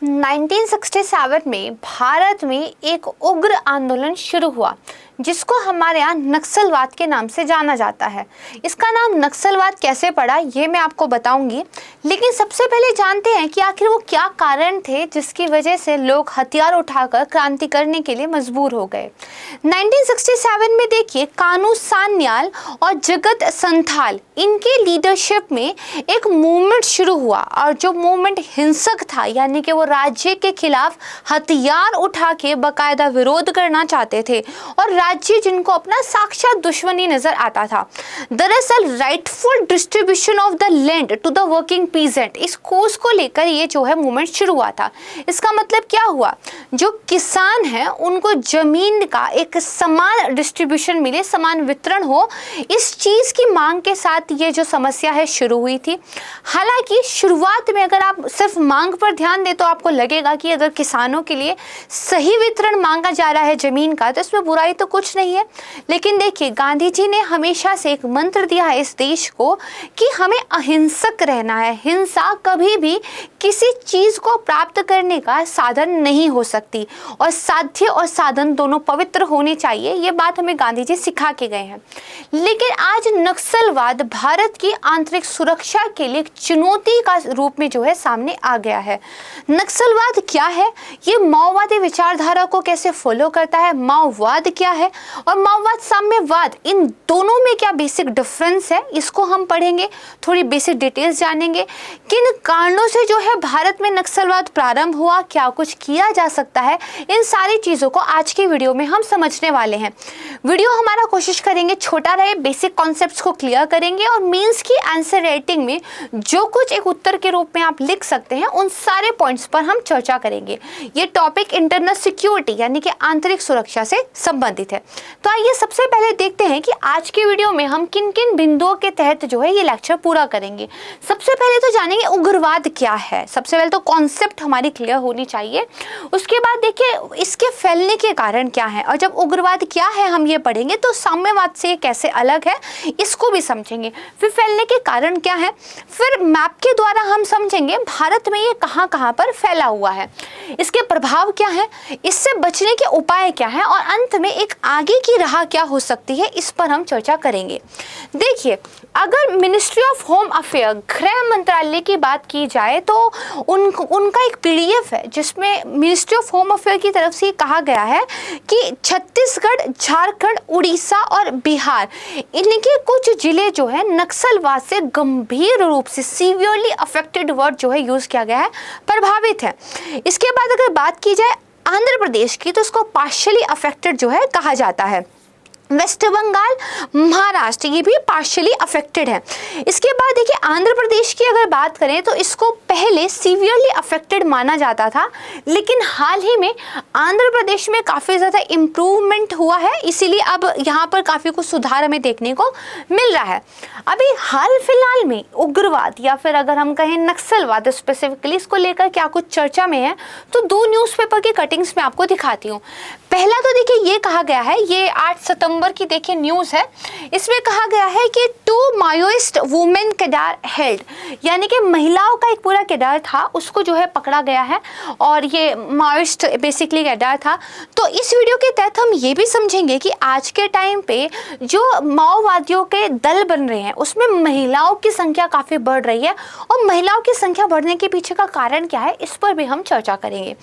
1967 में भारत में एक उग्र आंदोलन शुरू हुआ जिसको हमारे यहाँ नक्सलवाद के नाम से जाना जाता है। इसका नाम नक्सलवाद कैसे पड़ा ये मैं आपको बताऊंगी, लेकिन सबसे पहले जानते हैं कि आखिर वो क्या कारण थे जिसकी वजह से लोग हथियार उठाकर क्रांति करने के लिए मजबूर हो गए। 1967 में देखिए कानू सान्याल और जगत संथाल इनके लीडरशिप में एक मूवमेंट शुरू हुआ, और जो मूवमेंट हिंसक था यानी कि वो राज्य के खिलाफ हथियार उठा के बाकायदा विरोध करना चाहते थे और राज्य जिनको अपना साक्षात दुश्मनी नजर आता था। दरअसल rightful distribution of the land to the working peasant, इस कोर्स को लेकर ये जो है मूवमेंट शुरू हुआ था। इसका मतलब क्या हुआ, जो किसान हैं उनको जमीन का एक समान डिस्ट्रीब्यूशन मिले, समान वितरण हो, इस चीज की मांग के साथ ये जो समस्या है शुरू हुई थी। हालांकि शुरुआत में अगर आप सिर्फ मांग पर ध्यान दें तो आपको लगेगा कि अगर किसानों के लिए सही वितरण मांगा जा रहा है जमीन का तो इसमें बुराई तो कुछ नहीं है। लेकिन देखिए गांधी जी ने हमेशा से एक मंत्र दिया है इस देश को कि हमें अहिंसक रहना है। हिंसा कभी भी किसी चीज को प्राप्त करने का साधन नहीं हो सकती, और साध्य और साधन दोनों पवित्र होने चाहिए। ये बात हमें गांधी जी सिखा के गए हैं। लेकिन आज नक्सलवाद भारत की आंतरिक सुरक्षा के लिए एक चुनौती का रूप में जो है सामने आ गया है। नक्सलवाद क्या है, ये माओवादी विचारधारा को कैसे फॉलो करता है, माओवाद क्या है और माओवाद साम्यवाद, इन दोनों में क्या बेसिक डिफरेंस है, इसको हम पढ़ेंगे। थोड़ी बेसिक डिटेल्स जानेंगे, किन कारणों से जो है भारत में नक्सलवाद प्रारंभ हुआ, क्या कुछ किया जा सकता है, इन सारी चीजों को आज की वीडियो में हम समझने वाले हैं। वीडियो हमारा कोशिश करेंगे छोटा रहे, बेसिक कॉन्सेप्ट्स को क्लियर करेंगे और मेंस की आंसर राइटिंग में जो कुछ एक उत्तर के रूप में आप लिख सकते हैं उन सारे पॉइंट्स पर हम चर्चा करेंगे। ये टॉपिक इंटरनल सिक्योरिटी यानी कि आंतरिक सुरक्षा से संबंधित है। तो आइए सबसे पहले देखते हैं कि आज की वीडियो में हम किन किन बिंदुओं के तहत जो है ये लेक्चर पूरा करेंगे। सबसे पहले तो जानेंगे उग्रवाद क्या है। सबसे पहले तो कॉन्सेप्ट हमारी क्लियर होनी चाहिए। उसके बाद देखिए इसके फैलने के कारण क्या है, और जब उग्रवाद क्या है हम ये पढ़ेंगे तो साम्यवाद से कैसे अलग है इसको भी समझेंगे। फिर फैलने के कारण क्या है, फिर मैप के द्वारा हम समझेंगे भारत में ये कहाँ कहाँ पर फैला हुआ है, इसके प्रभाव क्या है, इससे बचने के उपाय क्या है, और अंत में एक आगे की राह क्या हो सकती है, इस पर हम चर्चा करेंगे। देखिए अगर मिनिस्ट्री ऑफ होम अफेयर, गृह मंत्रालय की बात की जाए तो उनका एक पीडीएफ है जिसमें मिनिस्ट्री ऑफ होम अफेयर की तरफ से कहा गया है कि छत्तीसगढ़, झारखंड, उड़ीसा और बिहार, इनके कुछ जिले जो है नक्सलवाद से गंभीर रूप से सीवियरली अफेक्टेड वर्ड जो है यूज किया गया है, प्रभावित है। इसके बाद अगर बात की जाए आंध्र प्रदेश की तो उसको पार्शियली अफेक्टेड जो है कहा जाता है। वेस्ट बंगाल, महाराष्ट्र ये भी पार्शियली अफेक्टेड है। इसके बाद देखिए आंध्र प्रदेश की अगर बात करें तो इसको पहले सीवियरली अफेक्टेड माना जाता था, लेकिन हाल ही में आंध्र प्रदेश में काफ़ी ज़्यादा इम्प्रूवमेंट हुआ है, इसीलिए अब यहाँ पर काफ़ी कुछ सुधार हमें देखने को मिल रहा है। अभी हाल फिलहाल में उग्रवाद या फिर अगर हम कहें नक्सलवाद स्पेसिफिकली, इसको लेकर क्या कुछ चर्चा में है तो दो न्यूज़पेपर की कटिंग्स में आपको दिखाती हूँ। पहला तो देखिए ये कहा गया है, ये 8 सितंबर की देखिए न्यूज़ है, इसमें कहा गया है कि 2 माओइस्ट वुमेन कैडर हेल्ड, यानी कि महिलाओं का एक पूरा कैडर था उसको जो है पकड़ा गया है, और ये माओइस्ट बेसिकली कैडर था। तो इस वीडियो के तहत हम ये भी समझेंगे कि आज के टाइम पे जो माओवादियों के दल बन रहे हैं उसमें महिलाओं की संख्या काफ़ी बढ़ रही है, और महिलाओं की संख्या बढ़ने के पीछे का कारण क्या है इस पर भी हम चर्चा करेंगे।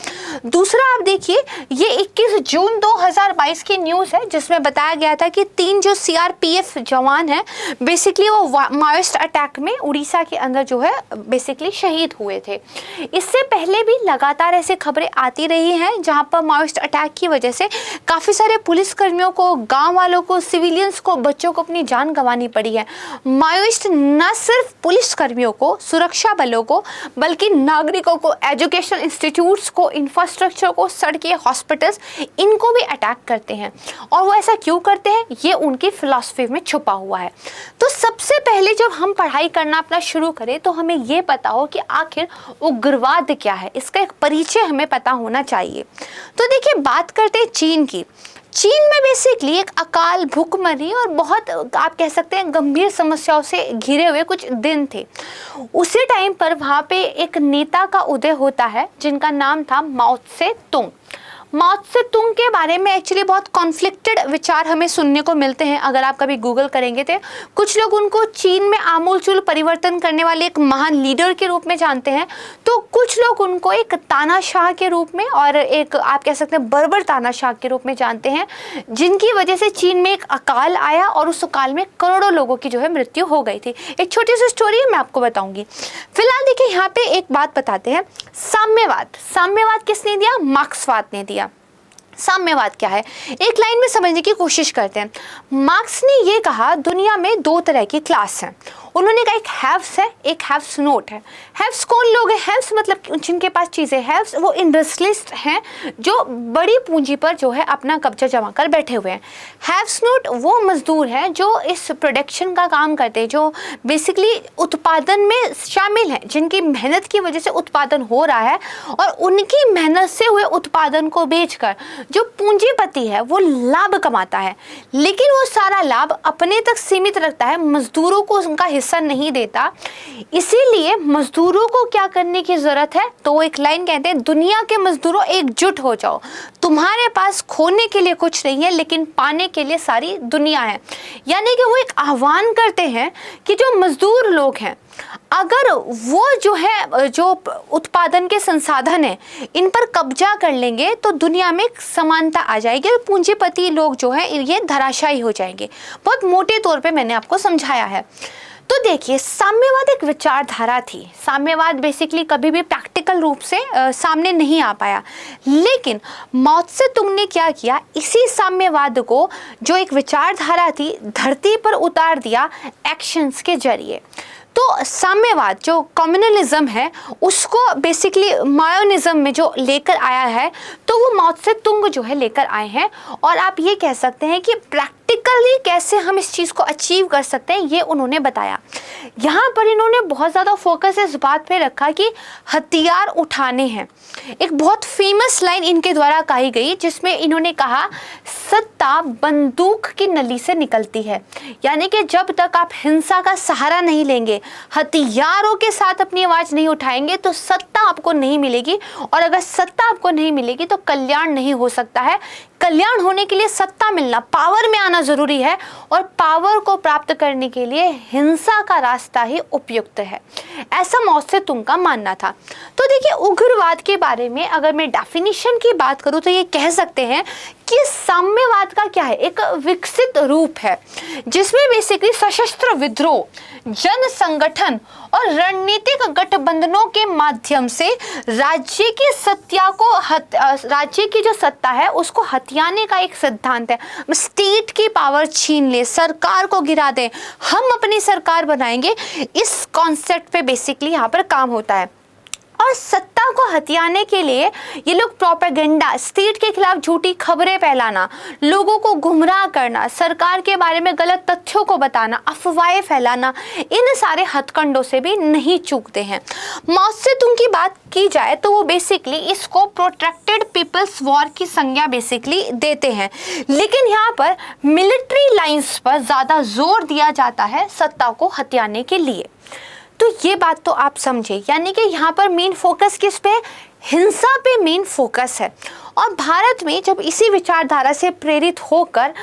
दूसरा आप देखिए ये 21 जून 2022 की न्यूज़ है जिसमें बताया गया था कि 3 जो सीआरपीएफ जवान हैं बेसिकली वो माओइस्ट अटैक में उड़ीसा के अंदर जो है बेसिकली शहीद हुए थे। इससे पहले भी लगातार ऐसे खबरें आती रही हैं जहां पर माओइस्ट अटैक की वजह से काफ़ी सारे पुलिसकर्मियों को, गांव वालों को, सिविलियंस को, बच्चों को अपनी जान गंवानी पड़ी है। माओइस्ट न सिर्फ पुलिसकर्मियों को, सुरक्षा बलों को, बल्कि नागरिकों को, एजुकेशन इंस्टीट्यूट्स को, इंफ्रास्ट्रक्चर को, सड़कें, हॉस्पिटल्स, इनको भी अटैक करते हैं। और वो ऐसा क्यों करते हैं ये उनकी फिलॉसफी में छुपा हुआ है। तो सबसे पहले जब हम पढ़ाई करना अपना शुरू करें तो हमें ये पता हो कि आखिर उग्रवाद क्या है, इसका एक परिचय हमें पता होना चाहिए। तो देखिए बात करते हैं चीन की। चीन में बेसिकली एक अकाल, भूखमरी और बहुत आप कह सकते हैं गंभीर समस्याओं से घिरे हुए कुछ दिन थे। उसी टाइम पर वहाँ पे एक नेता का उदय होता है जिनका नाम था माओ त्से तुंग। माओ त्से तुंग के बारे में एक्चुअली बहुत कॉन्फ्लिक्टेड विचार हमें सुनने को मिलते हैं। अगर आप कभी गूगल करेंगे तो कुछ लोग उनको चीन में आमूलचूल परिवर्तन करने वाले एक महान लीडर के रूप में जानते हैं, तो कुछ लोग उनको एक तानाशाह के रूप में और एक आप कह सकते हैं बर्बर तानाशाह के रूप में जानते हैं, जिनकी वजह से चीन में एक अकाल आया और उस अकाल में करोड़ों लोगों की जो है मृत्यु हो गई थी। एक छोटी सी स्टोरी मैं आपको बताऊंगी। फिलहाल देखिए यहाँ पे एक बात बताते हैं, साम्यवाद। साम्यवाद किसने दिया? मार्क्सवाद ने दिया। साम्यवाद क्या है, एक लाइन में समझने की कोशिश करते हैं। मार्क्स ने ये कहा दुनिया में दो तरह की क्लास हैं। उन्होंने कहा एक हैव्स है, एक हैव्स नोट है। हैव्स कौन लोग हैं? हैव्स मतलब जिनके पास चीज़ें। हैव्स वो इंडस्ट्रियलिस्ट हैं जो बड़ी पूंजी पर जो है अपना कब्जा जमा कर बैठे हुए हैं। हैव्स नोट वो मजदूर हैं जो इस प्रोडक्शन का काम करते हैं, जो बेसिकली उत्पादन में शामिल हैं, जिनकी मेहनत की वजह से उत्पादन हो रहा है और उनकी मेहनत से हुए उत्पादन को बेचकर जो पूंजीपति है वो लाभ कमाता है, लेकिन वो सारा लाभ अपने तक सीमित रखता है, मजदूरों को उनका हिस्सा नहीं देता। इसीलिए मजदूरों को क्या करने की जरूरत है? तो वो एक लाइन कहते हैं, दुनिया के मजदूरों एकजुट हो जाओ, तुम्हारे पास खोने के लिए कुछ नहीं है लेकिन पाने के लिए सारी दुनिया है। यानी कि वो एक आह्वान करते हैं कि जो मजदूर लोग हैं, अगर वो जो है जो उत्पादन के संसाधन है इन पर कब्जा कर लेंगे तो दुनिया में एक समानता आ जाएगी और पूंजीपति लोग जो है ये धराशायी हो जाएंगे। बहुत मोटे तौर पे मैंने आपको समझाया है। तो देखिए, साम्यवाद एक विचारधारा थी। साम्यवाद बेसिकली कभी भी प्रैक्टिकल रूप से सामने नहीं आ पाया, लेकिन माओ त्से तुंग ने क्या किया, इसी साम्यवाद को जो एक विचारधारा थी धरती पर उतार दिया एक्शंस के जरिए। तो साम्यवाद जो कम्युनलिज्म है उसको बेसिकली मायोनिज्म में जो लेकर आया है, तो वो माओ त्से तुंग जो है लेकर आए हैं। और आप ये कह सकते हैं कि प्रैक्टिकली कैसे हम इस चीज़ को अचीव कर सकते हैं ये उन्होंने बताया। यहाँ पर इन्होंने बहुत ज़्यादा फोकस इस बात पे रखा कि हथियार उठाने हैं। एक बहुत फेमस लाइन इनके द्वारा कही गई जिसमें इन्होंने कहा, सत्ता बंदूक की नली से निकलती है। यानी कि जब तक आप हिंसा का सहारा नहीं लेंगे, हथियारों के साथ अपनी आवाज़ नहीं उठाएंगे तो सत्ता आपको नहीं मिलेगी, और अगर सत्ता आपको नहीं मिलेगी तो कल्याण नहीं हो सकता है। कल्याण होने के लिए सत्ता मिलना, पावर में आना जरूरी है, और पावर को प्राप्त करने के लिए हिंसा का रास्ता ही उपयुक्त है, ऐसा माओ त्से तुंग का मानना था। तो देखिए, उग्रवाद के बारे में अगर मैं डेफिनेशन की बात करूं तो ये कह सकते हैं कि साम्यवाद का क्या है, एक विकसित रूप है जिसमें बेसिकली सशस्त्र विद्रोह, जन संगठन और रणनीतिक गठबंधनों के माध्यम से राज्य की राज्य की जो सत्ता है उसको हथियाने का एक सिद्धांत है। स्टेट की पावर छीन ले, सरकार को गिरा दें, हम अपनी सरकार बनाएंगे, इस कॉन्सेप्ट पे बेसिकली यहाँ पर काम होता है। और सत्ता को हथियाने के लिए ये लोग प्रोपेगेंडा, स्टेट के खिलाफ झूठी खबरें फैलाना, लोगों को गुमराह करना, सरकार के बारे में गलत तथ्यों को बताना, अफवाहें फैलाना, इन सारे हथकंडों से भी नहीं चूकते हैं। माओ त्से तुंग की बात की जाए तो वो बेसिकली इसको प्रोट्रैक्टेड पीपल्स वॉर की संज्ञा बेसिकली देते हैं, लेकिन यहाँ पर मिलिट्री लाइंस पर ज़्यादा जोर दिया जाता है सत्ता को हथियाने के लिए। तो ये बात तो आप समझे, यानी कि यहाँ पर मेन फोकस किस पे? हिंसा पे मेन फोकस है। और भारत में जब इसी विचारधारा से प्रेरित होकर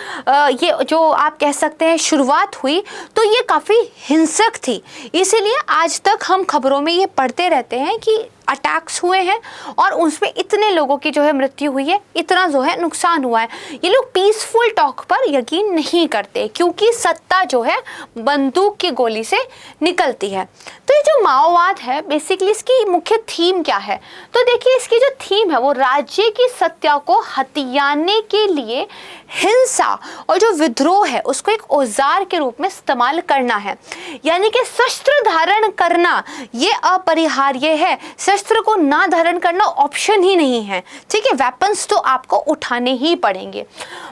ये जो आप कह सकते हैं शुरुआत हुई, तो ये काफ़ी हिंसक थी। इसीलिए आज तक हम खबरों में ये पढ़ते रहते हैं कि अटैक्स हुए हैं और उसमें इतने लोगों की जो है मृत्यु हुई है, इतना जो है नुकसान हुआ है। ये लोग पीसफुल टॉक पर यकीन नहीं करते क्योंकि सत्ता जो है बंदूक की गोली से निकलती है। तो ये जो माओवाद है बेसिकली इसकी मुख्य थीम क्या है? तो देखिए, इसकी जो थीम है वो राज्य की सत्ता को हथियाने के लिए हिंसा और जो विद्रोह है उसको एक औजार के रूप में इस्तेमाल करना है। यानी कि शस्त्र धारण करना ये अपरिहार्य है, शस्त्र को ना धारण करना ऑप्शन ही नहीं है। ठीक है, वेपन्स तो आपको उठाने ही पड़ेंगे।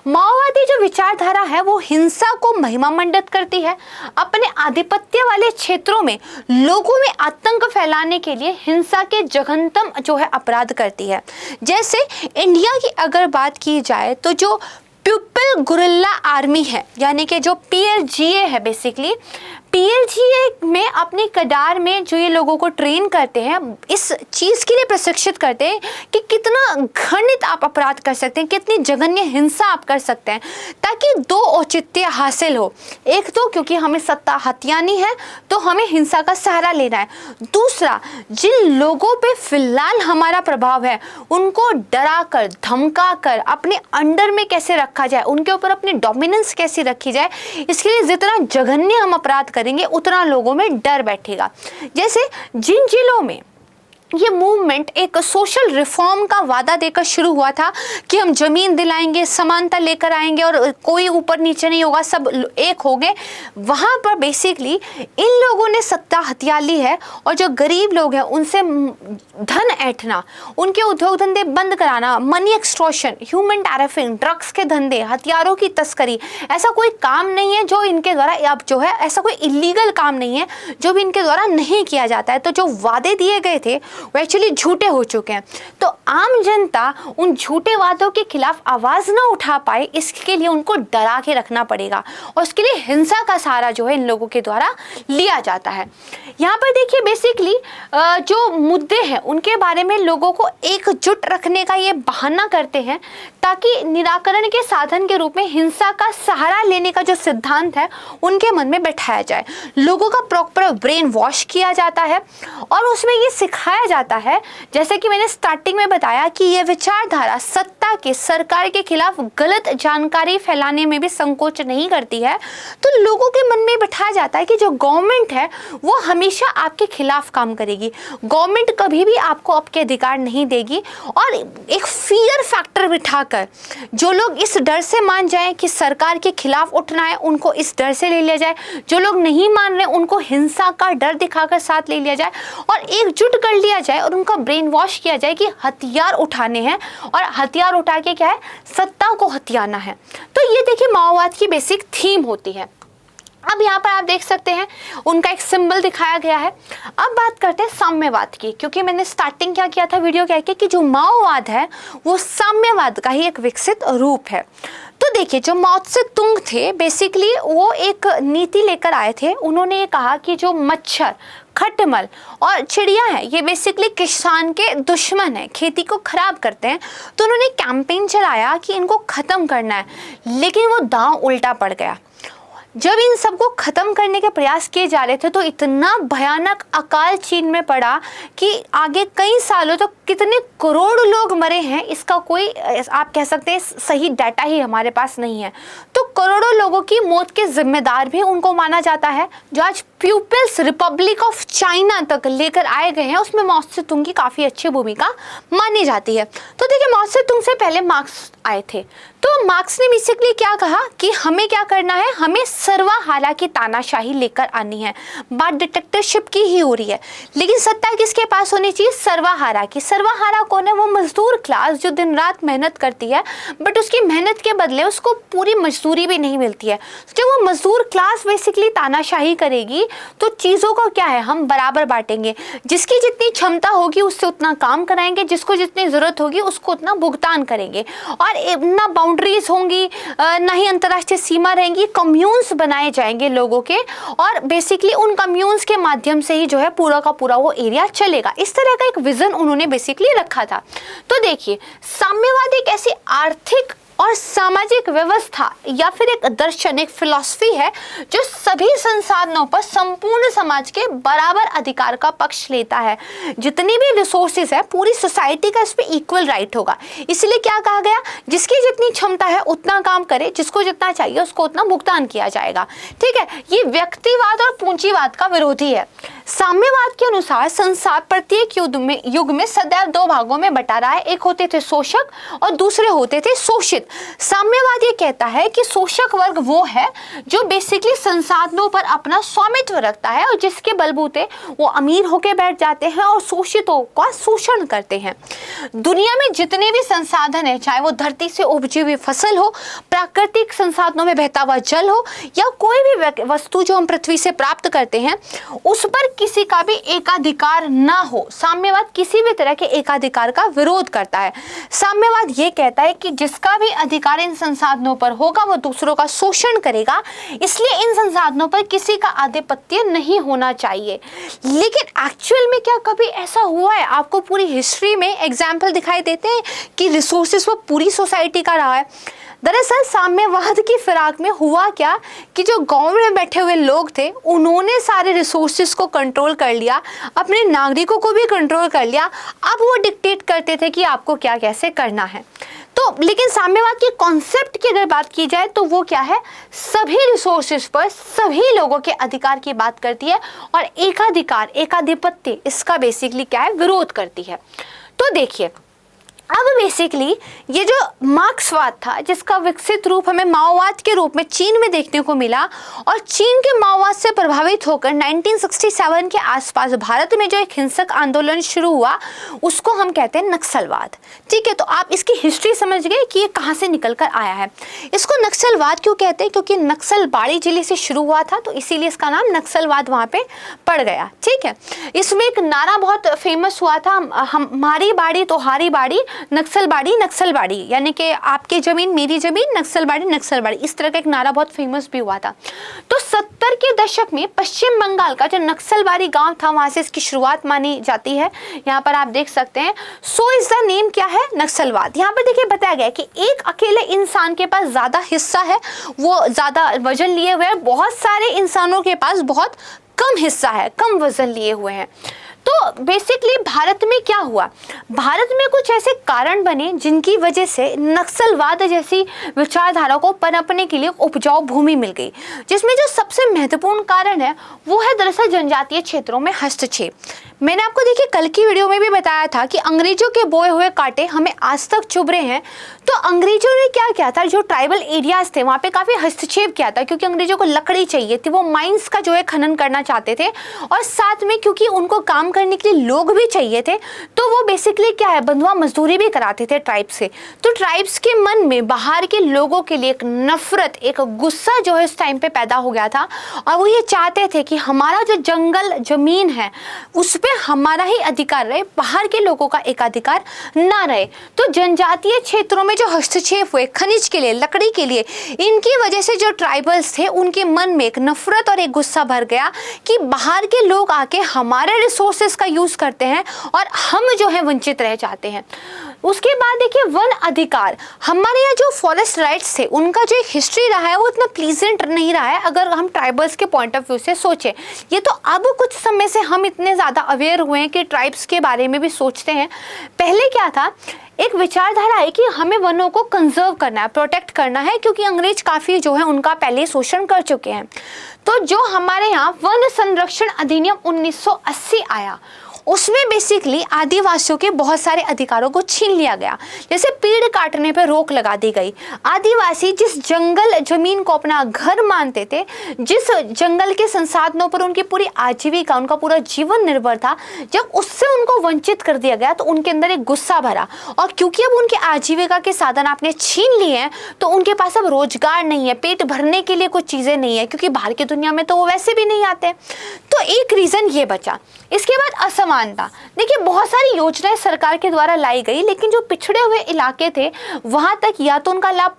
माओवादी जो विचारधारा है वो हिंसा को महिमा मंडित करती है। अपने आधिपत्य वाले क्षेत्रों में लोगों में आतंक फैलाने के लिए हिंसा के जघन्यतम जो है अपराध करती है। जैसे इंडिया की अगर बात की जाए तो जो पीपल गुरिल्ला आर्मी है, यानी कि जो PLGA है बेसिकली, PLGA में अपनी कडार में जो ये लोगों को ट्रेन करते हैं, इस चीज़ के लिए प्रशिक्षित करते हैं कि कितना घृणित आप अपराध कर सकते हैं, कितनी जघन्य हिंसा आप कर सकते हैं, ताकि दो औचित्य हासिल हो। एक तो क्योंकि हमें सत्ता हथियानी है तो हमें हिंसा का सहारा लेना है, दूसरा जिन लोगों पे फिलहाल हमारा प्रभाव है उनको डरा कर धमका कर अपने अंडर में कैसे रखा जाए, उनके ऊपर अपनी डोमिनेंस कैसे रखी जाए, इसके लिए जितना जघन्य हम अपराध करेंगे उतना लोगों में डर बैठेगा। जैसे जिन जिलों में ये मूवमेंट एक सोशल रिफॉर्म का वादा देकर शुरू हुआ था कि हम जमीन दिलाएंगे, समानता लेकर आएंगे और कोई ऊपर नीचे नहीं होगा, सब एक हो गए, वहाँ पर बेसिकली इन लोगों ने सत्ता हथिया ली है और जो गरीब लोग हैं उनसे धन ऐंठना, उनके उद्योग धंधे बंद कराना, money extortion, human trafficking, drugs के धंधे, हथियारों की तस्करी, ऐसा कोई काम नहीं है जो इनके द्वारा, अब जो है ऐसा कोई इलीगल काम नहीं है जो भी इनके द्वारा नहीं किया जाता है। तो जो वादे दिए गए थे वो एक्चुअली झूठे हो चुके हैं। तो आम जनता उन झूठे वादों के खिलाफ आवाज़ ना उठा पाए, इसके लिए उनको डरा के रखना पड़ेगा और उसके लिए हिंसा का सहारा जो है इन लोगों के द्वारा लिया जाता है। यहाँ पर देखिए बेसिकली जो मुद्दे हैं उनके बारे में लोगों को एकजुट रखने का ये बहाना करते हैं ताकि निराकरण के साधन के रूप में हिंसा का सहारा लेने का जो सिद्धांत है उनके मन में बैठाया जाए। लोगों का प्रॉपर ब्रेन वॉश किया जाता है और उसमें ये सिखाया जाता है, जैसे कि मैंने स्टार्टिंग में बताया कि ये विचारधारा सत्ता के, सरकार के खिलाफ गलत जानकारी फैलाने में भी संकोच नहीं करती है। तो लोगों के मन में बैठाया जाता है कि जो गवर्नमेंट है वो हमेशा आपके खिलाफ काम करेगी, गवर्नमेंट कभी भी आपको आपके अधिकार नहीं देगी। और एक फियर फैक्टर बिठाकर जो लोग इस डर से मान जाएं कि सरकार के खिलाफ उठना है उनको इस डर से ले लिया जाए, जो लोग नहीं मान रहे उनको हिंसा का डर दिखाकर साथ ले लिया जाए और एकजुट कर लिया जाए और उनका ब्रेन वॉश किया जाए कि हथियार उठाने हैं और हथियार उठा के क्या है, सत्ता को हथियाना है। तो ये देखिए माओवाद की बेसिक थीम होती है। अब यहाँ पर आप देख सकते हैं उनका एक सिंबल दिखाया गया है। अब बात करते हैं साम्यवाद की, क्योंकि मैंने स्टार्टिंग क्या किया था वीडियो कह के कि जो माओवाद है वो साम्यवाद का ही एक विकसित रूप है। तो देखिए जो माओ त्से तुंग थे बेसिकली वो एक नीति लेकर आए थे। उन्होंने ये कहा कि जो मच्छर, खटमल और चिड़िया है ये बेसिकली किसान के दुश्मन है, खेती को खराब करते हैं। तो उन्होंने कैंपेन चलाया कि इनको ख़त्म करना है, लेकिन वो दांव उल्टा पड़ गया। जब इन सबको ख़त्म करने के प्रयास किए जा रहे थे तो इतना भयानक अकाल चीन में पड़ा कि आगे कई सालों तक कितने करोड़ लोग मरे हैं इसका कोई आप कह सकते हैं सही डाटा ही हमारे पास नहीं है। तो करोड़ों लोगों की मौत के जिम्मेदार भी उनको माना जाता है। जो आज पीपल्स रिपब्लिक ऑफ चाइना तक लेकर आए गए हैं उसमें माओ त्से तुंग की काफ़ी अच्छी भूमिका मानी जाती है। तो देखिए माओ त्से तुंग से पहले मार्क्स आए थे। तो मार्क्स ने बेसिकली क्या कहा कि हमें क्या करना है, हमें सर्वहारा की तानाशाही लेकर आनी है। बात डिक्टेटरशिप की ही हो रही है, लेकिन सत्ता किसके पास होनी चाहिए, सर्वहारा की। सर्वहारा कौन है, वो मजदूर क्लास जो दिन रात मेहनत करती है बट उसकी मेहनत के बदले उसको पूरी मजदूरी भी नहीं मिलती है। जब वो मजदूर क्लास बेसिकली तानाशाही करेगी तो चीज़ों का क्या है, हम बराबर बांटेंगे, जिसकी जितनी क्षमता होगी उससे उतना काम कराएंगे, जिसको जितनी ज़रूरत होगी उसको उतना भुगतान करेंगे और ना बाउंड्रीज होंगी ना ही अंतर्राष्ट्रीय सीमा रहेंगी। कम्यून्स बनाए जाएंगे लोगों के और बेसिकली उन कम्यून्स के माध्यम से ही जो है पूरा का पूरा वो एरिया चलेगा। इस तरह का एक विजन उन्होंने बेसिकली रखा था। तो देखिए साम्यवाद एक ऐसी आर्थिक और सामाजिक व्यवस्था या फिर एक दर्शन, एक फिलॉसफी है जो सभी संसाधनों पर संपूर्ण समाज के बराबर अधिकार का पक्ष लेता है। जितनी भी रिसोर्सेज है पूरी सोसाइटी का इस पर इक्वल राइट होगा। इसलिए क्या कहा गया, जिसकी जितनी क्षमता है उतना काम करे, जिसको जितना चाहिए उसको उतना भुगतान किया जाएगा। ठीक है, ये व्यक्तिवाद और पूंजीवाद का विरोधी है। साम्यवाद के अनुसार संसार प्रत्येक युग में सदैव दो भागों में बटा रहा है। एक होते थे शोषक और दूसरे होते थे शोषित। साम्यवाद ये कहता है कि शोषक वर्ग वो है जो बेसिकली संसाधनों पर अपना स्वामित्व रखता है और जिसके बलबूते वो अमीर होके बैठ जाते हैं और शोषितों का शोषण करते हैं। दुनिया में जितने भी संसाधन है, चाहे वो धरती से उपजी हुई फसल हो, प्राकृतिक संसाधनों में बहता हुआ जल हो, या कोई भी वस्तु जो हम पृथ्वी से प्राप्त करते हैं, उस पर किसी का भी एकाधिकार ना हो। साम्यवाद किसी भी तरह के एकाधिकार का विरोध करता है। साम्यवाद ये कहता है कि जिसका भी अधिकार इन संसाधनों पर होगा वो दूसरों का शोषण करेगा, इसलिए इन संसाधनों पर किसी का आधिपत्य नहीं होना चाहिए। लेकिन एक्चुअल में क्या कभी ऐसा हुआ है? आपको पूरी हिस्ट्री में एग्जाम्पल दिखाई देते हैं कि रिसोर्सेस वो पूरी सोसाइटी का रहा है? दरअसल साम्यवाद की फिराक में हुआ क्या कि जो गांव में बैठे हुए लोग थे उन्होंने सारे रिसोर्सेस को कंट्रोल कर लिया, अपने नागरिकों को भी कंट्रोल कर लिया। अब वो डिक्टेट करते थे कि आपको क्या कैसे करना है। तो लेकिन साम्यवाद के कॉन्सेप्ट की अगर बात की जाए तो वो क्या है? सभी रिसोर्सेज पर सभी लोगों के अधिकार की बात करती है और एकाधिकार, एकाधिपत्य, इसका बेसिकली क्या है? विरोध करती है। तो देखिए, अब बेसिकली ये जो मार्क्सवाद था, जिसका विकसित रूप हमें माओवाद के रूप में चीन में देखने को मिला, और चीन के माओवाद से प्रभावित होकर 1967 के आसपास भारत में जो एक हिंसक आंदोलन शुरू हुआ उसको हम कहते हैं नक्सलवाद। ठीक है, तो आप इसकी हिस्ट्री समझ गए कि ये कहाँ से निकल कर आया है। इसको नक्सलवाद क्यों कहते हैं? क्योंकि नक्सलबाड़ी जिले से शुरू हुआ था, तो इसीलिए इसका नाम नक्सलवाद वहाँ पे पड़ गया। ठीक है, इसमें एक नारा बहुत फेमस हुआ था, हमारी बाड़ी तो हारी बाड़ी, नक्सलबाड़ी नक्सलबाड़ी, यानी कि आपकी जमीन मेरी जमीन, नक्सलबाड़ी नक्सलबाड़ी, इस तरह का एक नारा बहुत फेमस भी हुआ था। तो 70 के दशक में पश्चिम बंगाल का जो नक्सलबाड़ी गांव था वहां से इसकी शुरुआत मानी जाती है। यहाँ पर आप देख सकते हैं, सो इज द नेम क्या है? नक्सलवाद। यहाँ पर देखिए बताया गया कि एक अकेले इंसान के पास ज्यादा हिस्सा है, वो ज्यादा वजन लिए हुए है, बहुत सारे इंसानों के पास बहुत कम हिस्सा है, कम वजन लिए हुए हैं। तो बेसिकली भारत में क्या हुआ? भारत में कुछ ऐसे कारण बने जिनकी वजह से नक्सलवाद जैसी विचारधारा को पनपने के लिए उपजाऊ भूमि मिल गई, जिसमें जो सबसे महत्वपूर्ण कारण है वो है दरअसल जनजातीय क्षेत्रों में हस्तक्षेप। मैंने आपको देखिए कल की वीडियो में भी बताया था कि अंग्रेजों के बोए हुए कांटे हमें आज तक चुभ रहे हैं। तो अंग्रेजों ने क्या किया था, जो ट्राइबल एरियाज थे वहाँ पे काफ़ी हस्तक्षेप किया था, क्योंकि अंग्रेजों को लकड़ी चाहिए थी, वो माइंस का जो है खनन करना चाहते थे, और साथ में क्योंकि उनको काम करने के लिए लोग भी चाहिए थे, तो वो बेसिकली क्या है, बंधुआ मजदूरी भी कराते थे ट्राइब से। तो ट्राइब्स के मन में बाहर के लोगों के लिए एक नफरत, एक गुस्सा जो है इस टाइम पे पैदा हो गया था, और वो ये चाहते थे कि हमारा जो जंगल जमीन है उस पर हमारा ही अधिकार रहे, बाहर के लोगों का एकाधिकार ना रहे। तो जनजातीय क्षेत्रों में जो हस्तक्षेप हुए खनिज के लिए, लकड़ी के लिए, इनकी वजह से जो ट्राइबल्स थे उनके मन में एक नफरत और एक गुस्सा भर गया कि बाहर के लोग आके हमारे रिसोर्सेस का यूज करते हैं और हम जो है वंचित रह जाते हैं। उसके बाद देखिए वन अधिकार, हमारे यहाँ जो फॉरेस्ट राइट्स थे उनका जो एक हिस्ट्री रहा है वो इतना प्लीजेंट नहीं रहा है अगर हम ट्राइबल्स के पॉइंट ऑफ व्यू से सोचें। ये तो अब कुछ समय से हम इतने ज़्यादा अवेयर हुए हैं कि ट्राइब्स के बारे में भी सोचते हैं। पहले क्या था, एक विचारधारा है कि हमें वनों को कंजर्व करना है, प्रोटेक्ट करना है, क्योंकि अंग्रेज काफ़ी जो है उनका पहले शोषण कर चुके हैं। तो जो हमारे यहाँ वन संरक्षण अधिनियम 1980 आया, उसमें बेसिकली आदिवासियों के बहुत सारे अधिकारों को छीन लिया गया। जैसे पेड़ काटने पर रोक लगा दी गई। आदिवासी जिस जंगल जमीन को अपना घर मानते थे, जिस जंगल के संसाधनों पर उनकी पूरी आजीविका, उनका पूरा जीवन निर्भर था, जब उससे उनको वंचित कर दिया गया तो उनके अंदर एक गुस्सा भरा। और क्योंकि अब उनके आजीविका के साधन आपने छीन लिए हैं तो उनके पास अब रोजगार नहीं है, पेट भरने के लिए कुछ चीज़ें नहीं है, क्योंकि बाहर की दुनिया में तो वो वैसे भी नहीं आते। तो एक रीज़न ये बचा। इसके बाद असमानता, देखिए बहुत सारी योजनाएं सरकार के द्वारा लाई गई, लेकिन जो पिछड़े हुए इलाके थे वहां तक या तो उनका लाभ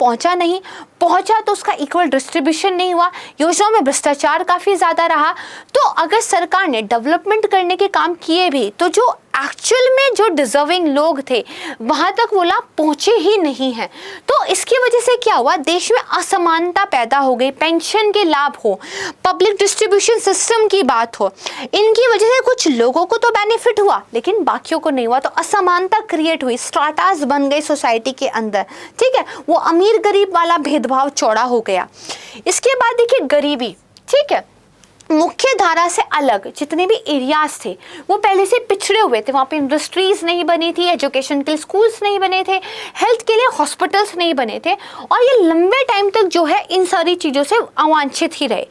पहुंचा तो उसका इक्वल डिस्ट्रीब्यूशन नहीं हुआ, योजनाओं में भ्रष्टाचार काफ़ी ज़्यादा रहा। तो अगर सरकार ने डेवलपमेंट करने के काम किए भी तो जो एक्चुअल में जो डिजर्विंग लोग थे वहां तक वो लाभ पहुंचे ही नहीं है। तो इसकी वजह से क्या हुआ, देश में असमानता पैदा हो गई। पेंशन के लाभ हो, पब्लिक डिस्ट्रीब्यूशन सिस्टम की बात हो, इनकी वजह से कुछ लोगों को तो बेनिफिट हुआ लेकिन बाकियों को नहीं हुआ। तो असमानता क्रिएट हुई, स्ट्राटास बन गए सोसाइटी के अंदर। ठीक है, वो अमीर गरीब वाला भेदभाव चौड़ा हो गया। इसके बाद देखिए गरीबी, ठीक है, मुख्य धारा से अलग जितने भी एरियाज थे वो पहले से पिछड़े हुए थे। वहाँ पे इंडस्ट्रीज नहीं बनी थी, एजुकेशन के लिए स्कूल्स नहीं बने थे, हेल्थ के लिए हॉस्पिटल्स नहीं बने थे, और ये लंबे टाइम तक जो है इन सारी चीज़ों से अवांछित ही रहे।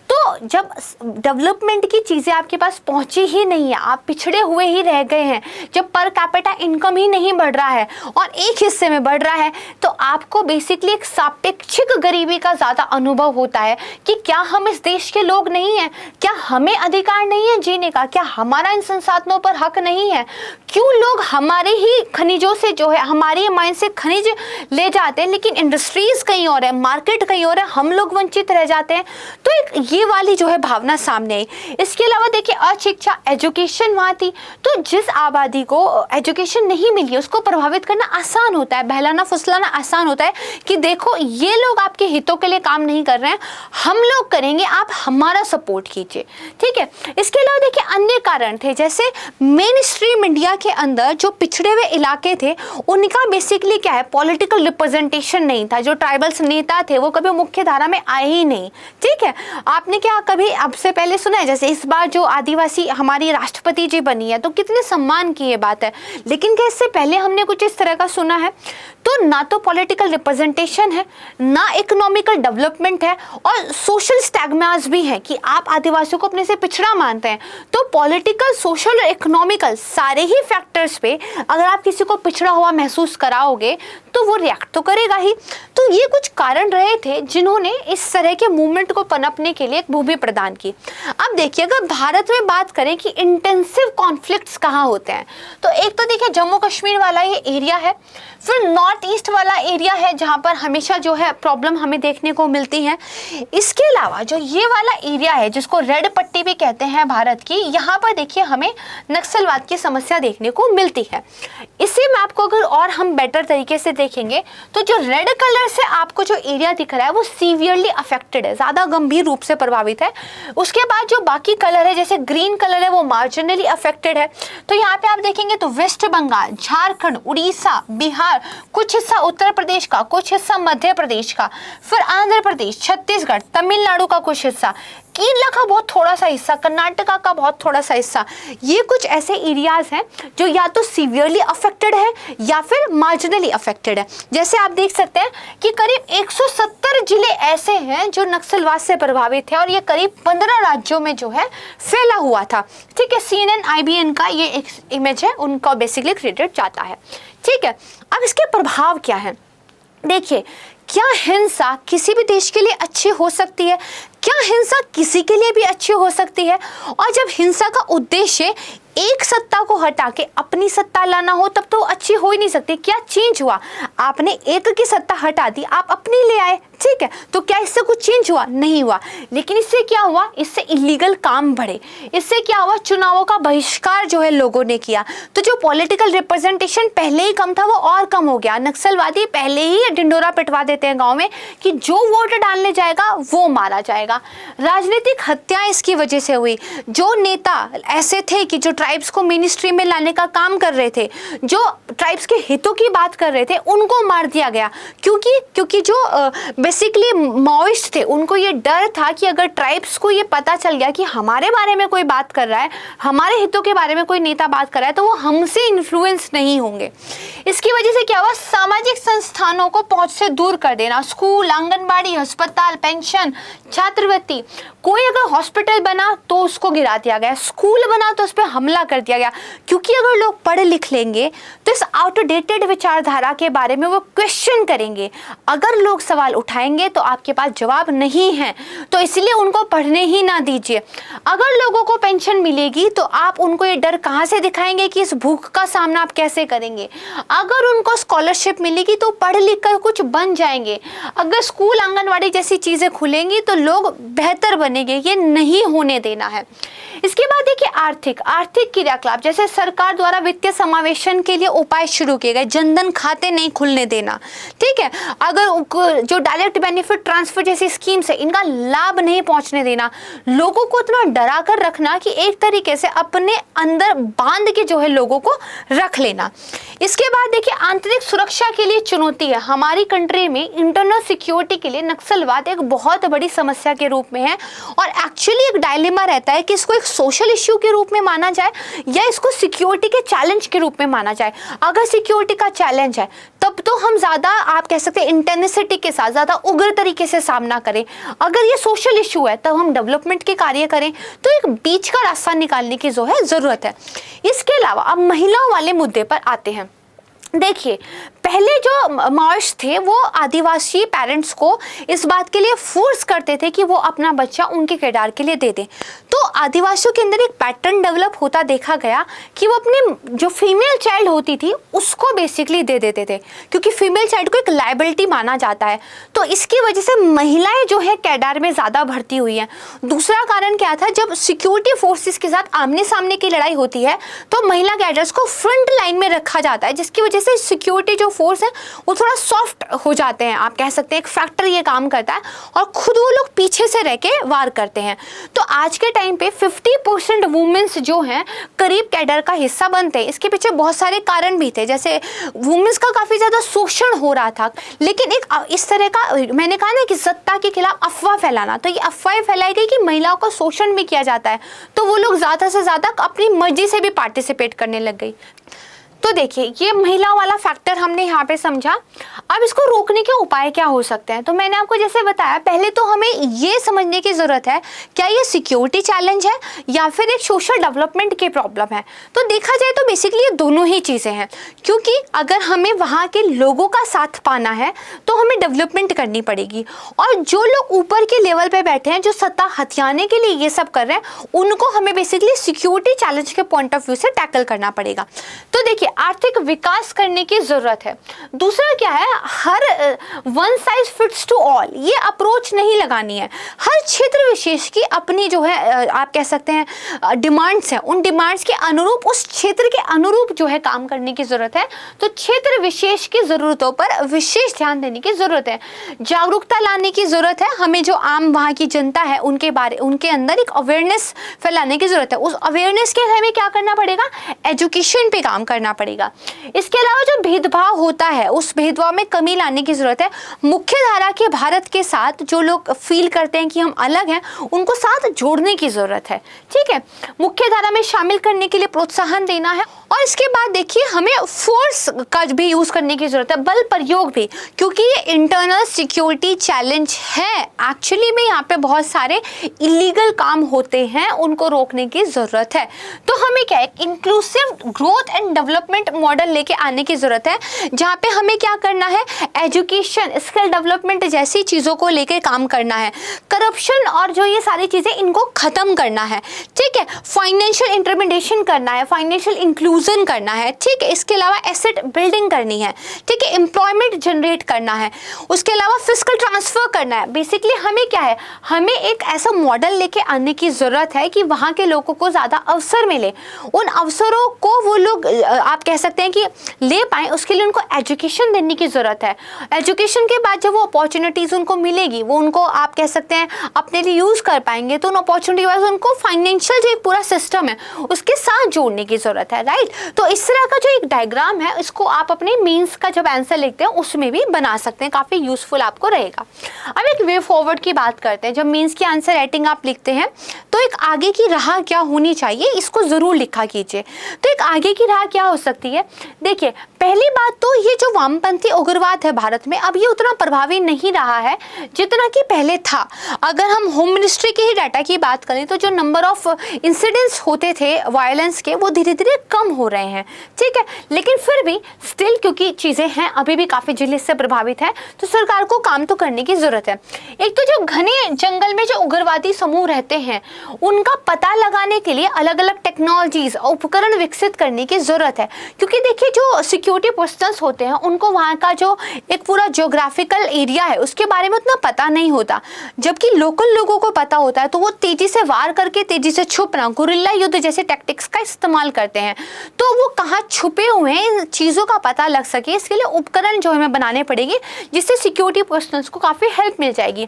तो जब डेवलपमेंट की चीज़ें आपके पास पहुंची ही नहीं है, आप पिछड़े हुए ही रह गए हैं, जब पर कैपिटा इनकम ही नहीं बढ़ रहा है और एक हिस्से में बढ़ रहा है, तो आपको बेसिकली एक सापेक्षिक गरीबी का ज़्यादा अनुभव होता है कि क्या हम इस देश के लोग नहीं हैं, क्या हमें अधिकार नहीं है जीने का, क्या हमारा इन संसाधनों पर हक नहीं है, क्यों लोग हमारे ही खनिजों से जो है, हमारी माइन से खनिज ले जाते हैं लेकिन इंडस्ट्रीज कहीं और है, मार्केट कहीं और है, हम लोग वंचित रह जाते हैं। तो एक ये वाली जो है भावना सामने आई। इसके अलावा देखिए अशिक्षा, एजुकेशन वहाँ थी, तो जिस आबादी को एजुकेशन नहीं मिली उसको प्रभावित करना आसान होता है, बहलाना फुसलाना आसान होता है कि देखो ये लोग आपके हितों के लिए काम नहीं कर रहे हैं, हम लोग करेंगे, आप हमारा सपोर्ट कीजिए, ठीक है। इसके अलावा देखिए अन्य कारण थे, जैसे मेन स्ट्रीम इंडिया के अंदर जो पिछड़े हुए इलाके थे उनका बेसिकली क्या है, पॉलिटिकल रिप्रेजेंटेशन नहीं था, जो ट्राइबल्स नेता थे वो कभी मुख्य धारा में आए ही नहीं, ठीक है। आपने क्या कभी अब से पहले सुना है, जैसे इस बार जो आदिवासी हमारी राष्ट्रपति जी बनी है तो कितने सम्मान की ये बात है, लेकिन क्या इससे पहले हमने कुछ इस तरह का सुना है? तो ना तो पॉलिटिकल रिप्रेजेंटेशन है, ना इकोनॉमिकल डेवलपमेंट है, और सोशल स्टैग्मास भी है कि आप आदिवासियों को अपने से पिछड़ा मानते हैं। तो पॉलिटिकल, सोशल और इकोनॉमिकल सारे ही फैक्टर्स पे अगर आप किसी को पिछड़ा हुआ महसूस कराओगे तो वो रिएक्ट तो करेगा ही। तो ये कुछ कारण रहे थे जिन्होंने इस तरह के मूवमेंट को पनपने के लिए एक भूमि प्रदान की। अब देखिए अगर भारत में बात करें कि इंटेंसिव कॉन्फ्लिक्ट्स कहाँ होते हैं, तो एक तो देखिए जम्मू कश्मीर वाला ये एरिया है, फिर नॉर्थ ईस्ट वाला एरिया है जहाँ पर हमेशा जो है प्रॉब्लम हमें देखने को मिलती है। इसके अलावा जो ये वाला एरिया है जिसको रेड पट्टी भी कहते हैं भारत की, यहाँ पर देखिए हमें नक्सलवाद की समस्या देखने को मिलती है। इसी मैप को अगर और हम बेटर तरीके से देखेंगे तो जो रेड कलर से आपको जो एरिया दिख रहा है वो सीवियरली अफेक्टेड है, ज़्यादा गंभीर रूप से प्रभावित है। उसके बाद जो बाकी कलर है जैसे ग्रीन कलर है वो मार्जिनली अफेक्टेड है। तो यहाँ पे आप देखेंगे तो वेस्ट बंगाल, झारखंड, उड़ीसा, बिहार, कुछ हिस्सा उत्तर प्रदेश का, कुछ हिस्सा मध्य प्रदेश का, फिर आंध्र प्रदेश, छत्तीसगढ़, तमिलनाडु का कुछ हिस्सा, केरला का बहुत थोड़ा सा हिस्सा, कर्नाटका का बहुत थोड़ा सा हिस्सा, ये कुछ ऐसे एरियाज हैं जो या तो सीवियरली अफेक्टेड है या फिर मार्जिनली अफेक्टेड है। जैसे आप देख सकते हैं कि करीब 170 जिले ऐसे हैं जो नक्सलवाद से प्रभावित है और ये करीब 15 राज्यों में जो है फैला हुआ था, ठीक है। CNN IBN का ये एक इमेज है, उनका बेसिकली क्रेडिट जाता है, ठीक है। अब इसके प्रभाव क्या है, देखिए क्या हिंसा किसी भी देश के लिए अच्छी हो सकती है? क्या हिंसा किसी के लिए भी अच्छी हो सकती है? और जब हिंसा का उद्देश्य एक सत्ता को हटा के अपनी सत्ता लाना हो तब तो अच्छी हो ही नहीं सकती। क्या चेंज हुआ? आपने एक की सत्ता हटा दी, आप अपनी ले आए, ठीक है, तो क्या इससे कुछ चेंज हुआ? नहीं हुआ। लेकिन इससे क्या हुआ? इससे इलीगल काम बढ़े। इससे क्या हुआ? चुनावों का बहिष्कार जो है लोगों ने किया, तो जो पॉलिटिकल रिप्रेजेंटेशन पहले ही कम था वो और कम हो गया। नक्सलवादी पहले ही डिंडोरा पिटवा देते हैं गाँव में कि जो वोट डालने जाएगा वो मारा जाएगा। राजनीतिक हत्या इसकी वजह से हुई। जो नेता ऐसे थे कि जो ट्राइब्स को मेन स्ट्रीम में लाने का काम कर रहे थे, जो ट्राइब्स के हितों की बात कर रहे थे, उनको मार दिया गया। क्योंकि जो बेसिकली माओइस्ट थे उनको ये डर था कि अगर ट्राइब्स को ये पता चल गया कि हमारे बारे में कोई बात कर रहा है, हमारे हितों के बारे में कोई नेता बात कर रहा है, तो वो हमसे इन्फ्लुएंस नहीं होंगे। इसकी वजह से क्या हुआ? सामाजिक संस्थानों को पहुंच से दूर कर देना। स्कूल, आंगनबाड़ी, अस्पताल, पेंशन, छात्रवृत्ति, कोई अगर हॉस्पिटल बना तो उसको गिरा दिया गया, स्कूल बना तो उस पर हमला कर दिया गया। क्योंकि अगर लोग पढ़ लिख लेंगे तो इस आउटडेटेड विचारधारा के बारे में वो क्वेश्चन करेंगे। अगर लोग सवाल उठाएंगे तो आपके पास जवाब नहीं है, तो इसलिए उनको पढ़ने ही ना दीजिए। अगर लोगों को पेंशन मिलेगी तो आप उनको ये डर कहाँ से दिखाएंगे कि इस भूख का सामना आप कैसे करेंगे? अगर उनको स्कॉलरशिप मिलेगी तो पढ़ लिख कर कुछ बन जाएंगे। अगर स्कूल, आंगनवाड़ी जैसी चीज़ें खुलेंगी तो लोग बेहतर बनेंगे। ये नहीं होने देना है। इसके बाद देखिए आर्थिक क्रियाकलाप, जैसे सरकार द्वारा वित्तीय समावेशन के लिए उपाय शुरू किए गए। जनधन खाते नहीं खुलने देना, ठीक है। अगर जो डायरेक्ट बेनिफिट ट्रांसफर जैसी स्कीम्स है इनका लाभ नहीं पहुंचने देना। लोगों को इतना डरा कर रखना कि एक तरीके से अपने अंदर बांध के जो है लोगों को रख लेना। इसके बाद देखिए आंतरिक सुरक्षा के लिए चुनौती है। हमारी कंट्री में इंटरनल सिक्योरिटी के लिए नक्सलवाद एक बहुत बड़ी समस्या के रूप में है और एक्चुअली एक डायलेमा रहता है कि इसको एक सोशल इश्यू के रूप में माना जाए या इसको सिक्योरिटी के चैलेंज के रूप में माना जाए। अगर सिक्योरिटी का चैलेंज है तब तब तो हम ज़्यादा आप कह सकते हैं इंटेंसिटी के साथ, ज़्यादा उग्र तरीके से सामना करें। अगर ये सोशल इशू है तब हम डेवलपमेंट के कार्य करें। तो एक बीच का रास्ता निकालने की जो है ज़रूरत है। इसके अलावा अब महिलाओं वाले मुद्दे पर आते हैं। देखिए, पहले जो मार्च थे वो आदिवासी पेरेंट्स को इस बात के लिए फोर्स करते थे कि वो अपना बच्चा उनके किरदार के लिए दे दें। तो आदिवासियों के अंदर एक पैटर्न डेवलप होता देखा गया कि वो अपने जो फीमेल चाइल्ड होती थी उसको बेसिकली दे देते थे, क्योंकि फीमेल चाइल्ड को एक लायबिलिटी माना जाता है। तो इसकी वजह से महिलाएं जो है किरदार में ज़्यादा भर्ती हुई हैं। दूसरा कारण क्या था, जब सिक्योरिटी फोर्सेस के साथ आमने सामने की लड़ाई होती है तो महिला कैडर्स को फ्रंट लाइन में रखा जाता है, जिसकी वजह से सिक्योरिटी जो फोर्स है वो थोड़ा सॉफ्ट हो जाते हैं। आप कह सकते हैं एक फैक्टर ये काम करता है और खुद वो लोग पीछे से रह के वार करते हैं। तो आज के टाइम पे 50% वुमेन्स जो हैं करीब कैडर का हिस्सा बनते हैं। इसके पीछे बहुत सारे कारण भी थे, जैसे वुमेन्स का काफ़ी ज़्यादा शोषण हो रहा था, लेकिन एक इस तरह का मैंने कहा ना कि सत्ता के खिलाफ अफवाह फैलाना, तो ये अफवाह फैलाई गई कि महिलाओं का शोषण भी किया जाता है, तो वो लोग ज़्यादा से ज़्यादा अपनी मर्जी से भी पार्टिसिपेट करने लग गई। तो देखिए, ये महिलाओं वाला फैक्टर हमने यहाँ पे समझा। अब इसको रोकने के उपाय क्या हो सकते हैं, तो मैंने आपको जैसे बताया, पहले तो हमें ये समझने की ज़रूरत है क्या ये सिक्योरिटी चैलेंज है या फिर एक सोशल डेवलपमेंट की प्रॉब्लम है। तो देखा जाए तो बेसिकली ये दोनों ही चीज़ें हैं, क्योंकि अगर हमें वहाँ के लोगों का साथ पाना है तो हमें डेवलपमेंट करनी पड़ेगी, और जो लोग ऊपर के लेवल पर बैठे हैं, जो सत्ता हथियाने के लिए ये सब कर रहे हैं, उनको हमें बेसिकली सिक्योरिटी चैलेंज के पॉइंट ऑफ व्यू से टैकल करना पड़ेगा। तो देखिए, आर्थिक विकास करने की जरूरत है। दूसरा क्या है, हर one size fits to all ये अप्रोच नहीं लगानी है। हर क्षेत्र विशेष की अपनी जो है आप कह सकते हैं डिमांड्स हैं, उन डिमांड्स के अनुरूप, उस क्षेत्र के अनुरूप जो है काम करने की जरूरत है। तो क्षेत्र विशेष की जरूरतों पर विशेष ध्यान देने की जरूरत है। जागरूकता लाने की जरूरत है। हमें जो आम वहाँ की जनता है उनके अंदर एक अवेयरनेस फैलाने की जरूरत है। उस अवेयरनेस के लिए हमें क्या करना पड़ेगा, एजुकेशन पे काम करना पड़ेगा। इसके अलावा जो भेदभाव होता है उस भेदभाव में कमी लाने की जरूरत है। मुख्य धारा के भारत के साथ जो लोग फील करते हैं कि हम अलग हैं, उनको साथ जोड़ने की जरूरत है। ठीक है, मुख्य धारा में शामिल करने के लिए प्रोत्साहन देना है। और इसके बाद देखिए, हमें फोर्स का भी यूज करने की जरूरत है, बल प्रयोग भी, क्योंकि ये इंटरनल सिक्योरिटी चैलेंज है। एक्चुअली में यहाँ पे बहुत सारे इलीगल काम होते हैं, उनको रोकने की जरूरत है। तो हमें क्या है, inclusive growth and development model लेके आने की जरूरत है, जहाँ पे हमें क्या करना है, एजुकेशन, स्किल डेवलपमेंट जैसी चीजों को लेके काम करना है। करप्शन और जो ये सारी चीजें, इनको खत्म करना है। ठीक है, फाइनेंशियल इंटरमीडिएशन करना है, फाइनेंशियल इंक्लूजन करना है। ठीक है, इसके अलावा एसेट बिल्डिंग करनी है। ठीक है, एम्प्लॉयमेंट जनरेट करना है। उसके अलावा फिस्कल ट्रांसफर करना है। बेसिकली हमें क्या है, हमें एक ऐसा मॉडल लेके आने की जरूरत है कि वहाँ के लोगों को ज़्यादा अवसर मिले। उन अवसरों को वो लोग आप कह सकते हैं कि ले पाएँ, उसके लिए उनको एजुकेशन देने की ज़रूरत है। एजुकेशन के बाद जब वो अपॉर्चुनिटीज़ उनको मिलेगी, वो उनको आप कह सकते हैं अपने लिए यूज़ कर पाएंगे, तो उन अपॉर्चुनिटी वाइज उनको फाइनेंशियल जो एक पूरा सिस्टम है उसके साथ जोड़ने की ज़रूरत है। राइट, तो इस तरह का जो एक डायग्राम है, इसको आप अपने मेंस का जब आंसर लिखते हैं उसमें भी बना सकते हैं, काफ़ी यूजफुल आपको रहेगा। अब एक वे फॉरवर्ड की बात करते हैं। जब मेंस की आंसर राइटिंग आप लिखते हैं तो एक आगे की राह क्या होनी चाहिए, इसको ज़रूर लिखा कीजिए। तो एक आगे की राह क्या हो सकती है, देखिए, पहली बात तो ये जो वामपंथी उग्रवाद है भारत में, अब ये उतना प्रभावी नहीं रहा है जितना कि पहले था। अगर हम होम मिनिस्ट्री के ही डाटा की बात करें तो जो नंबर ऑफ इंसिडेंट्स होते थे वायलेंस के, वो धीरे धीरे कम हो रहे हैं। ठीक है, लेकिन फिर भी स्टिल क्योंकि चीज़ें हैं अभी भी काफ़ी जिले से प्रभावित है, तो सरकार को काम तो करने की ज़रूरत है। एक तो जो घने जंगल में जो उग्रवादी समूह रहते हैं, उनका पता लगाने के लिए अलग अलग टेक्नोलॉजीज उपकरण विकसित करने की ज़रूरत है। क्योंकि देखिए, जो सिक्योरिटी पर्सन्स होते हैं उनको वहाँ का जो एक पूरा ज्योग्राफिकल एरिया है उसके बारे में उतना पता नहीं होता, जबकि लोकल लोगों को पता होता है। तो वो तेज़ी से वार करके, तेज़ी से छुपना, गुरिल्ला युद्ध जैसे टैक्टिक्स का इस्तेमाल करते हैं। तो वो कहाँ छुपे हुए हैं, इन चीज़ों का पता लग सके, इसके लिए उपकरण जो हमें बनाने पड़ेंगे, जिससे सिक्योरिटी पर्सनल्स को काफ़ी हेल्प मिल जाएगी।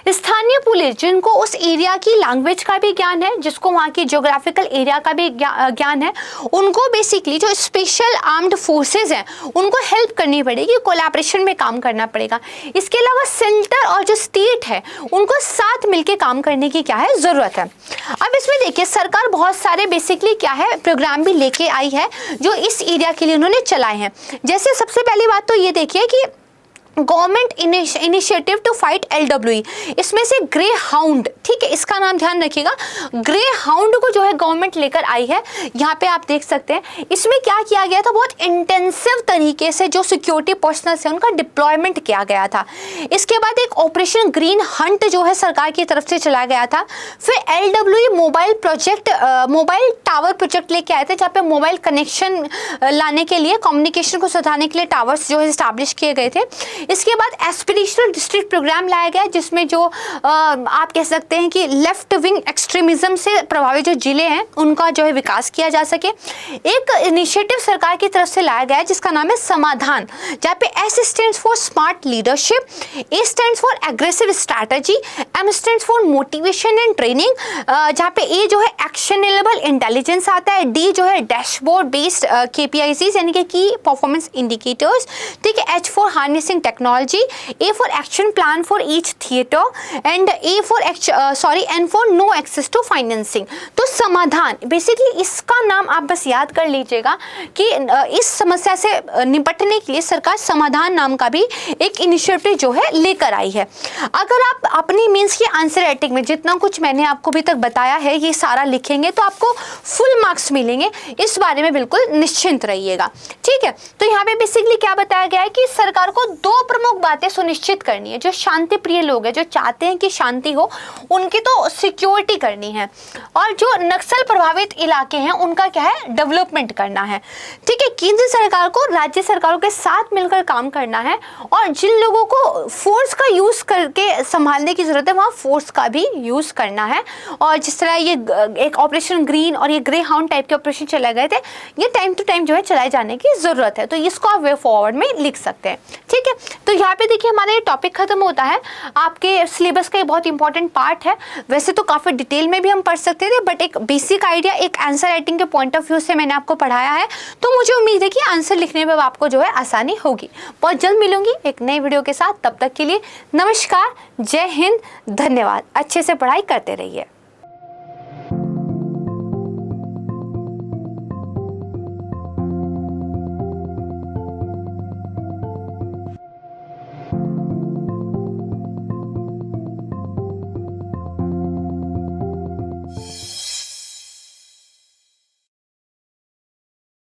स्थानीय पुलिस, जिनको उस एरिया की लैंग्वेज का भी ज्ञान है, जिसको वहाँ की ज्योग्राफिकल एरिया का भी ज्ञान है, उनको बेसिकली जो स्पेशल आर्म्ड फोर्सेज हैं उनको हेल्प करनी पड़ेगी, कोलैबोरेशन में काम करना पड़ेगा। इसके अलावा सेंटर और जो स्टेट है उनको साथ मिलकर काम करने की क्या है ज़रूरत है। अब इसमें देखिए सरकार बहुत सारे बेसिकली क्या है प्रोग्राम भी लेके आई है जो इस एरिया के लिए उन्होंने चलाए हैं। जैसे सबसे पहली बात तो ये देखिए कि government initiative to fight LWE, इसमें से ग्रे हाउंड, ठीक है, इसका नाम ध्यान रखिएगा। ग्रे हाउंड को जो है गवर्नमेंट लेकर आई है। यहाँ पे आप देख सकते हैं इसमें क्या किया गया था, बहुत इंटेंसिव तरीके से जो सिक्योरिटी पर्सनल है उनका डिप्लॉयमेंट किया गया था। इसके बाद एक ऑपरेशन ग्रीन हंट जो है सरकार की तरफ से चलाया गया था। फिर LWE mobile project, mobile tower project लेके आए थे जहाँ पे मोबाइल कनेक्शन लाने के लिए, कम्युनिकेशन को सुधारने के लिए टावर्स जो है इस्टेब्लिश किए गए थे। इसके बाद एस्पिरेशनल डिस्ट्रिक्ट प्रोग्राम लाया गया जिसमें जो आप कह सकते हैं कि लेफ्ट विंग एक्सट्रीमिज्म से प्रभावित जो जिले हैं उनका जो है विकास किया जा सके। एक इनिशिएटिव सरकार की तरफ से लाया गया है जिसका नाम है समाधान, जहाँ पे S stands for smart leadership, A stands for aggressive strategy, M stands for motivation and training, जहाँ पे A जो है एक्शनेबल इंटेलिजेंस आता है, D जो है डैशबोर्ड बेस्ड KPIs यानी कि की परफॉर्मेंस इंडिकेटर्स, ठीक है, H for harnessing technology, A for action plan for each theatre and N for no access to financing. तो समाधान बेसिकली इसका नाम आप बस याद कर लीजिएगा कि इस समस्या से निपटने के लिए सरकार समाधान नाम का भी एक इनिशिएटिव जो है लेकर आई है। अगर आप अपनी मीन्स की आंसर राइटिंग में जितना कुछ मैंने आपको अभी तक बताया है ये सारा लिखेंगे तो आपको फुल मार्क्स मिलेंगे, इस बारे में बिल्कुल निश्चिंत रहिएगा, ठीक है। तो यहाँ पे बेसिकली क्या बताया गया है कि सरकार को दो प्रमुख बातें सुनिश्चित करनी है। जो शांति प्रिय लोग हैं, जो चाहते हैं कि शांति हो, उनकी तो सिक्योरिटी करनी है, और जो नक्सल प्रभावित इलाके हैं उनका क्या है डेवलपमेंट करना है, ठीक है। केंद्र सरकार को राज्य सरकारों के साथ मिलकर काम करना है, और जिन लोगों को फोर्स का यूज करके संभालने की जरूरत है वहाँ फोर्स का भी यूज करना है। और जिस तरह ये एक ऑपरेशन ग्रीन और ये ग्रे हाउंड टाइप के ऑपरेशन चलाए गए थे, ये टाइम टू टाइम जो है चलाए जाने की जरूरत है। तो इसको आप वे फॉरवर्ड में लिख सकते हैं, ठीक है। तो यहाँ पे देखिए हमारा ये टॉपिक खत्म होता है। आपके सिलेबस का ये बहुत इंपॉर्टेंट पार्ट है। वैसे तो काफ़ी डिटेल में भी हम पढ़ सकते थे, बट एक बेसिक आइडिया एक आंसर राइटिंग के पॉइंट ऑफ व्यू से मैंने आपको पढ़ाया है, तो मुझे उम्मीद है कि आंसर लिखने में आपको जो है आसानी होगी। बहुत जल्द मिलूंगी एक नई वीडियो के साथ, तब तक के लिए नमस्कार, जय हिंद, धन्यवाद। अच्छे से पढ़ाई करते रहिए।